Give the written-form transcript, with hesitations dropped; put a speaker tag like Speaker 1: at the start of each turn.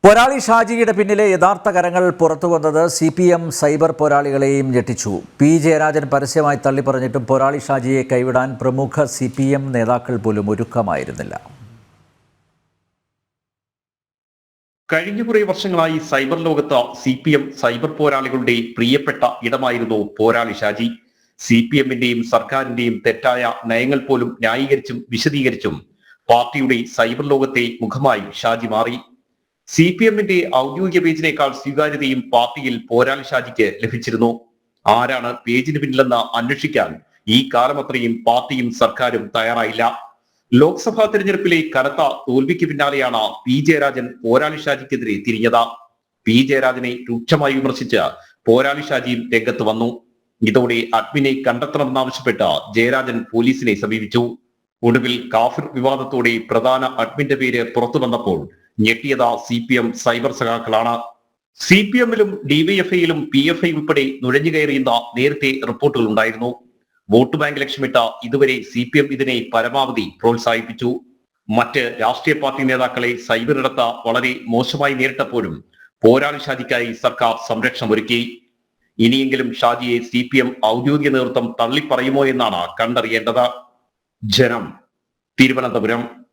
Speaker 1: പോരാളി ഷാജിയുടെ പിന്നിലെ യഥാർത്ഥ കരങ്ങൾ പുറത്തുവന്നത് CPM സൈബർ പോരാളികളെയും ഞെട്ടിച്ചു. പി ജയരാജൻ പരസ്യമായി തള്ളിപ്പറഞ്ഞിട്ടും പോരാളി ഷാജിയെ കൈവിടാൻ പ്രമുഖ CPM നേതാക്കൾ പോലും ഒരുക്കമായിരുന്നില്ല.
Speaker 2: കഴിഞ്ഞ കുറേ വർഷങ്ങളായി സൈബർ ലോകത്ത് CPM സൈബർ പോരാളികളുടെ പ്രിയപ്പെട്ട ഇടമായിരുന്നു പോരാളി ഷാജി. CPMന്റെയും സർക്കാരിന്റെയും തെറ്റായ നയങ്ങൾ പോലും ന്യായീകരിച്ചും വിശദീകരിച്ചും പാർട്ടിയുടെ സൈബർ ലോകത്തെ മുഖമായി ഷാജി മാറി. CPMന്റെ ഔദ്യോഗിക പേജിനേക്കാൾ സ്വീകാര്യതയും പാർട്ടിയിൽ പോരാളി ഷാജിക്ക് ലഭിച്ചിരുന്നു. ആരാണ് പേജിന് പിന്നിലെന്ന് അന്വേഷിക്കാൻ ഈ കാലമത്രയും പാർട്ടിയും സർക്കാരും തയ്യാറായില്ല. ലോക്സഭാ തെരഞ്ഞെടുപ്പിലെ കനത്ത തോൽവിക്ക് പിന്നാലെയാണ് പി ജയരാജൻ പോരാളി ഷാജിക്കെതിരെ തിരിഞ്ഞത്. പി ജയരാജനെ രൂക്ഷമായി വിമർശിച്ച് പോരാളി ഷാജിയും രംഗത്ത് വന്നു. ഇതോടെ അഡ്മിനെ കണ്ടെത്തണമെന്നാവശ്യപ്പെട്ട് ജയരാജൻ പോലീസിനെ സമീപിച്ചു. ഒടുവിൽ കാഫിർ വിവാദത്തോടെ പ്രധാന അഡ്മിന്റെ പേര് പുറത്തു വന്നപ്പോൾ ഞെട്ടിയത് CPM സൈബർ സഖാക്കളാണ്. CPMലും DYFIയിലും PFI ഉൾപ്പെടെ നുഴഞ്ഞു കയറിയെന്ന നേരത്തെ റിപ്പോർട്ടുകൾ ഉണ്ടായിരുന്നു. വോട്ട് ബാങ്ക് ലക്ഷ്യമിട്ട ഇതുവരെ CPM ഇതിനെ പരമാവധി പ്രോത്സാഹിപ്പിച്ചു. മറ്റ് രാഷ്ട്രീയ പാർട്ടി നേതാക്കളെ സൈബറിടത്ത് വളരെ മോശമായി നേരിട്ടപ്പോഴും പോരാളി ഷാജിക്കായി സർക്കാർ സംരക്ഷണം ഒരുക്കി. ഇനിയെങ്കിലും ഷാജിയെ CPM ഔദ്യോഗിക നേതൃത്വം തള്ളിപ്പറയുമോ എന്നാണ് കണ്ടറിയേണ്ടത്. ജനം, തിരുവനന്തപുരം.